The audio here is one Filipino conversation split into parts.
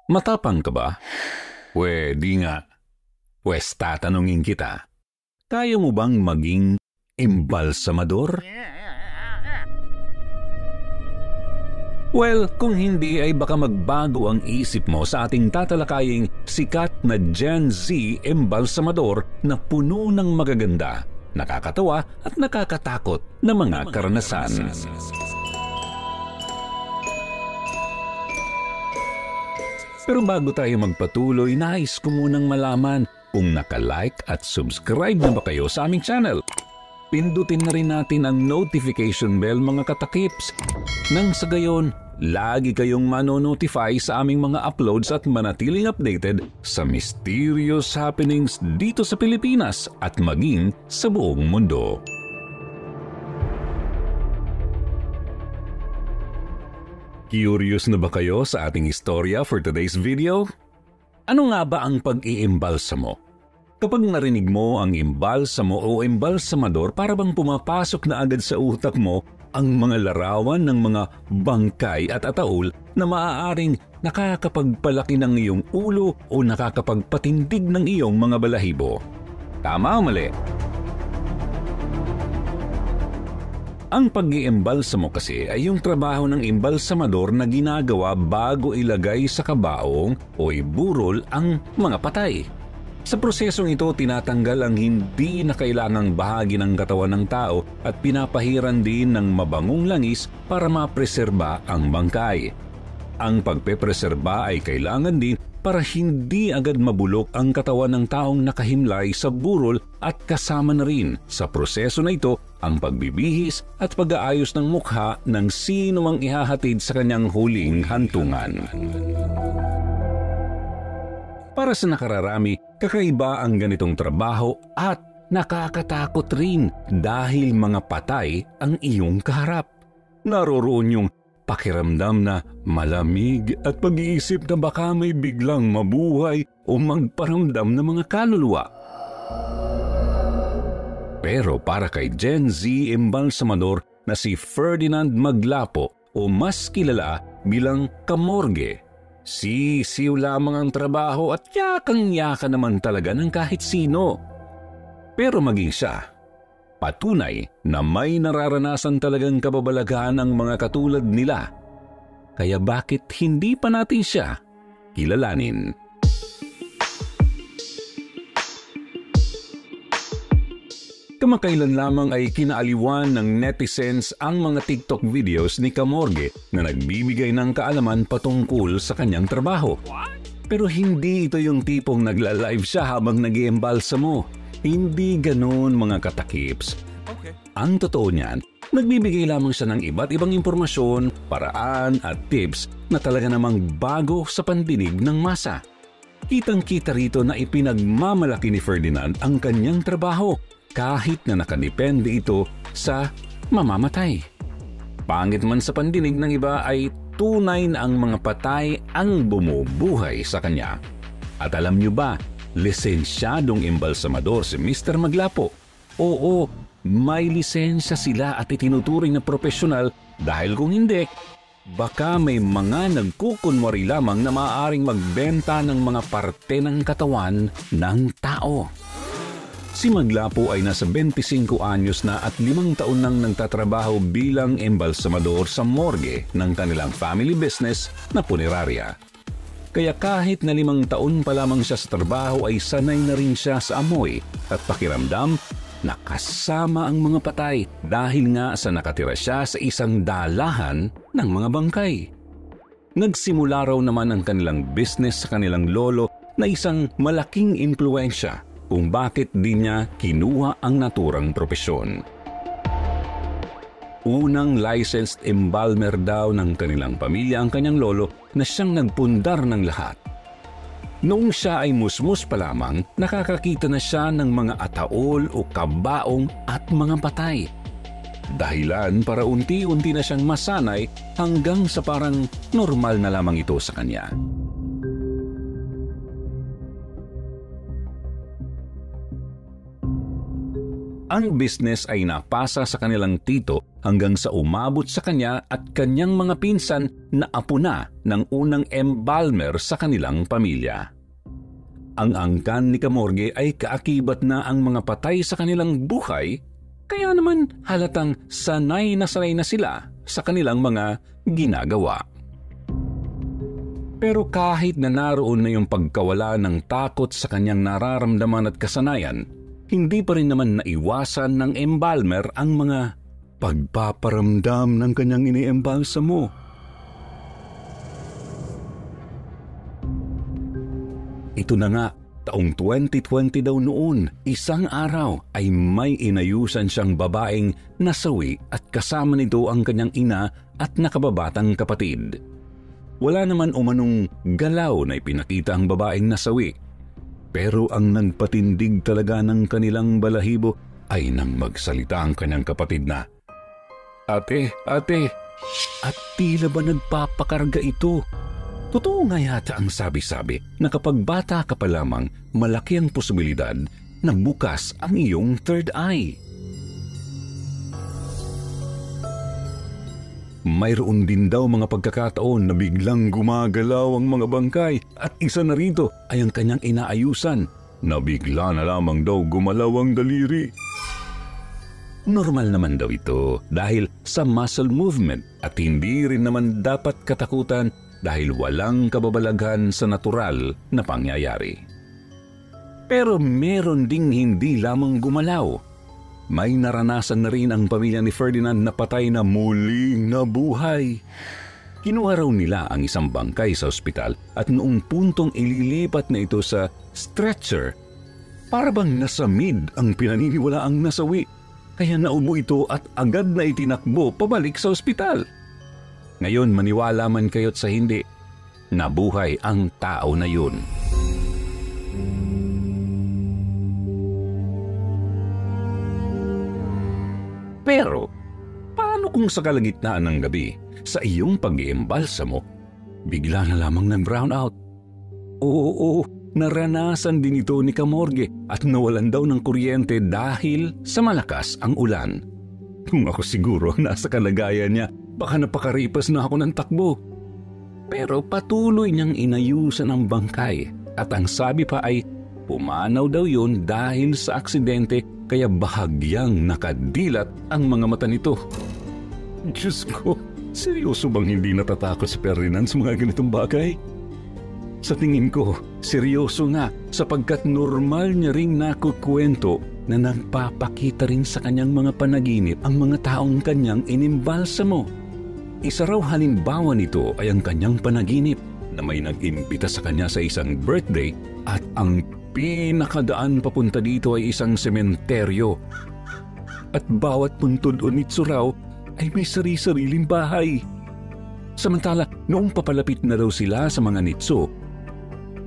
Matapang ka ba? Pwede nga. Pwes tatanungin kita. Kaya mo bang maging embalsamador? Well, kung hindi ay baka magbago ang isip mo sa ating tatalakaying sikat na Gen Z embalsamador na puno ng magaganda, nakakatawa at nakakatakot na mga karanasan. Pero bago tayo magpatuloy, nais ko munang malaman kung naka-like at subscribe na ba kayo sa aming channel. Pindutin na rin natin ang notification bell mga katakips. Nang sa gayon, lagi kayong mano-notify sa aming mga uploads at manatiling updated sa mysterious happenings dito sa Pilipinas at maging sa buong mundo. Curious na ba kayo sa ating istorya for today's video? Ano nga ba ang pag-iimbalsamo? Kapag narinig mo ang imbalsamo o embalsamador, para bang pumapasok na agad sa utak mo ang mga larawan ng mga bangkay at ataol na maaaring nakakapagpalaki ng iyong ulo o nakakapagpatindig ng iyong mga balahibo. Tama o mali? Ang pag-iembalsamo kasi ay yung trabaho ng embalsamador na ginagawa bago ilagay sa kabaong o iburol ang mga patay. Sa prosesong ito, tinatanggal ang hindi na kailangang bahagi ng katawan ng tao at pinapahiran din ng mabangong langis para mapreserba ang bangkay. Ang pagpepreserba ay kailangan din para hindi agad mabulok ang katawan ng taong nakahimlay sa burol at kasama na rin sa proseso na ito ang pagbibihis at pag-aayos ng mukha ng sino mang ihahatid sa kanyang huling hantungan. Para sa nakararami, kakaiba ang ganitong trabaho at nakakatakot rin dahil mga patay ang iyong kaharap. Naroroon yung pakiramdam na malamig at pag-iisip na baka may biglang mabuhay o magparamdam ng mga kaluluwa. Pero para kay Gen Z embalsamador na si Ferdinand Maglapo o mas kilala bilang Kamorge, sisiw lamang ang trabaho at yakang-yaka naman talaga ng kahit sino. Pero maging siya, patunay na may nararanasan talagang kababalaghan ang mga katulad nila. Kaya bakit hindi pa natin siya kilalanin? Kamakailan lamang ay kinaaliwan ng netizens ang mga TikTok videos ni Kamorge na nagbibigay ng kaalaman patungkol sa kanyang trabaho. Pero hindi ito yung tipong nagla-live siya habang nag-iembalsamo. Hindi ganoon mga katakips. Ang totoo niyan, nagbibigay lamang siya ng iba't ibang impormasyon, paraan at tips na talaga namang bago sa pandinig ng masa. Kitang-kita rito na ipinagmamalaki ni Ferdinand ang kanyang trabaho kahit na nakadepende ito sa mamamatay. Pangit man sa pandinig ng iba ay tunay na ang mga patay ang bumubuhay sa kanya. At alam niyo ba, lisensyadong embalsamador si Mr. Maglapo. Oo, may lisensya sila at itinuturing na profesional dahil kung hindi, baka may mga nagkukunwari lamang na maaaring magbenta ng mga parte ng katawan ng tao. Si Maglapo ay nasa 25 anyos na at 5 taon nang nagtatrabaho bilang embalsamador sa morgue ng kanilang family business na punerarya. Kaya kahit na 5 taon pa lamang siya sa trabaho ay sanay na rin siya sa amoy at pakiramdam na kasama ang mga patay dahil nga sa nakatira siya sa isang dalahan ng mga bangkay. Nagsimula raw naman ang kanilang business sa kanilang lolo na isang malaking impluwensya kung bakit di niya kinuha ang naturang propesyon. Unang licensed embalmer daw ng kanilang pamilya ang kanyang lolo na siyang nagpundar ng lahat. Noong siya ay musmus pa lamang, nakakakita na siya ng mga ataol o kabaong at mga patay. Dahilan para unti-unti na siyang masanay hanggang sa parang normal na lamang ito sa kanya. Ang business ay napasa sa kanilang tito hanggang sa umabot sa kanya at kanyang mga pinsan na apo na ng unang embalmer sa kanilang pamilya. Ang angkan ni Camorgue ay kaakibat na ang mga patay sa kanilang buhay, kaya naman halatang sanay na sila sa kanilang mga ginagawa. Pero kahit na naroon na yung pagkawala ng takot sa kanyang nararamdaman at kasanayan, hindi pa rin naman naiwasan ng embalmer ang mga pagpaparamdam ng kanyang iniembalsamo. Ito na nga, taong 2020 daw noon, isang araw ay may inayusan siyang babaeng nasawi at kasama nito ang kanyang ina at nakababatang kapatid. Wala naman umanong galaw na ipinakita ang babaeng nasawi. Pero ang nagpatindig talaga ng kanilang balahibo ay nang magsalita ang kanyang kapatid na, Ate, at tila ba nagpapakarga ito? Totoo nga yata ang sabi-sabi na kapag bata ka pa lamang, malaki ang posibilidad na bukas ang iyong third eye. Mayroon din daw mga pagkakataon na biglang gumagalaw ang mga bangkay at isa na rito ay ang kanyang inaayusan na bigla na lamang daw gumalaw ang daliri. Normal naman daw ito dahil sa muscle movement at hindi rin naman dapat katakutan dahil walang kababalaghan sa natural na pangyayari. Pero meron ding hindi lamang gumalaw. May naranasan na rin ang pamilya ni Ferdinand na patay na muling nabuhay. Kinuha raw nila ang isang bangkay sa ospital at noong puntong ililipat na ito sa stretcher, para bang nasamid ang pinaniniwalaang nasawi. Kaya naubo ito at agad na itinakbo pabalik sa ospital. Ngayon maniwala man kayo't sa hindi, nabuhay ang tao na yun. Pero, paano kung sa kalagitnaan ng gabi, sa iyong pag-iembalsamo, bigla na lamang nag-brown out? Oo, naranasan din ito ni Camorgue at nawalan daw ng kuryente dahil sa malakas ang ulan. Kung ako siguro nasa kalagayan niya, baka napakaripas na ako ng takbo. Pero patuloy niyang inayusan ang bangkay at ang sabi pa ay pumanaw daw yun dahil sa aksidente kaya bahagyang nakadilat ang mga mata nito. Diyos ko, seryoso bang hindi natatakot si Ferdinand sa mga ganitong bagay? Sa tingin ko, seryoso nga sapagkat normal niya ring nakukwento na nagpapakita rin sa kanyang mga panaginip ang mga taong kanyang inimbalsamo. Isa raw halimbawa nito ay ang kanyang panaginip na may nag-imbita sa kanya sa isang birthday at ang pinakadaan papunta dito ay isang sementeryo. At bawat puntod o nitso raw ay may sari-sariling bahay. Samantala, noong papalapit na daw sila sa mga nitso,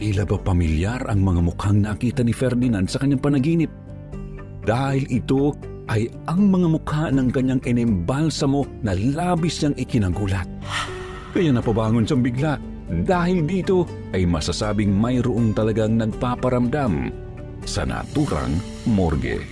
tila ba pamilyar ang mga mukhang nakita ni Ferdinand sa kanyang panaginip. Dahil ito ay ang mga mukha ng kanyang inimbalsamo na labis niyang ikinagulat. Kaya napabangon siyang bigla. Dahil dito ay masasabing mayroong talagang nagpaparamdam sa naturang morgue.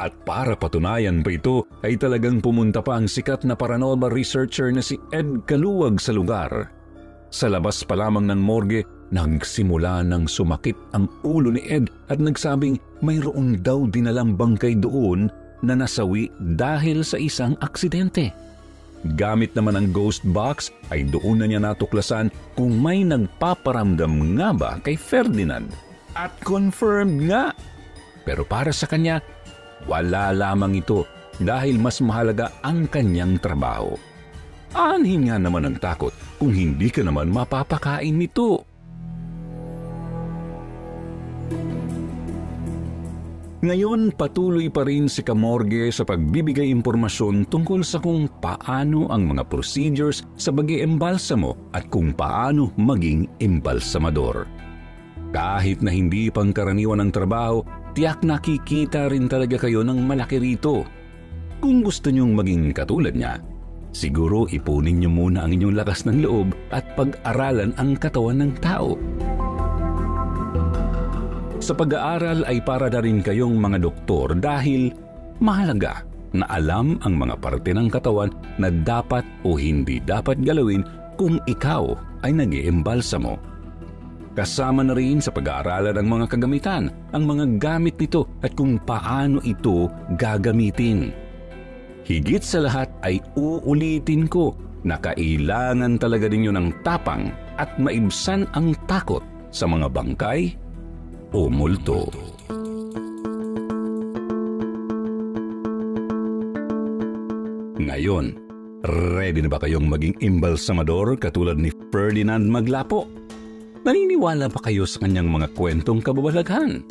At para patunayan pa ito ay talagang pumunta pa ang sikat na paranormal researcher na si Ed Kaluwag sa lugar. Sa labas pa lamang ng morgue, nagsimula ng sumakit ang ulo ni Ed at nagsabing mayroong daw dinalang bangkay doon na nasawi dahil sa isang aksidente. Gamit naman ang ghost box ay doon na niya natuklasan kung may nagpaparamdam nga ba kay Ferdinand. At confirmed nga. Pero para sa kanya, wala lamang ito dahil mas mahalaga ang kanyang trabaho. Aanhin nga naman ang takot kung hindi ka naman mapapakain nito. Ngayon, patuloy pa rin si Camorgue sa pagbibigay impormasyon tungkol sa kung paano ang mga procedures sa pag-iembalsamo at kung paano maging embalsamador. Kahit na hindi pangkaraniwan ang trabaho, tiyak nakikita rin talaga kayo ng malaki rito. Kung gusto niyong maging katulad niya, siguro ipunin niyo muna ang inyong lakas ng loob at pag-aralan ang katawan ng tao. Sa pag-aaral ay para na rin kayong mga doktor dahil mahalaga na alam ang mga parte ng katawan na dapat o hindi dapat galawin kung ikaw ay nag-iimbalsamo. Kasama na rin sa pag-aaralan ang mga kagamitan, ang mga gamit nito at kung paano ito gagamitin. Higit sa lahat ay uulitin ko na kailangan talaga ninyo ng tapang at maibsan ang takot sa mga bangkay o multo. Ngayon, ready na ba kayong maging imbalsamador katulad ni Ferdinand Maglapo? Naniniwala ba kayo sa kanyang mga kwentong kababalaghan?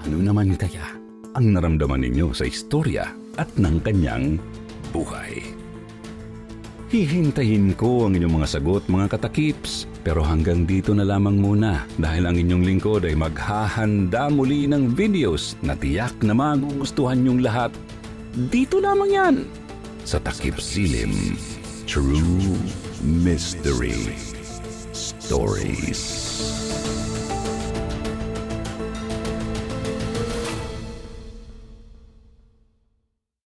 Ano naman kaya ang naramdaman ninyo sa istorya at ng kanyang buhay? Hihintayin ko ang inyong mga sagot, mga katakips. Pero hanggang dito na lamang muna dahil ang inyong lingkod ay maghahanda muli ng videos na tiyak na magugustuhan niyong lahat. Dito lamang yan sa Takip Silim True Mystery Stories.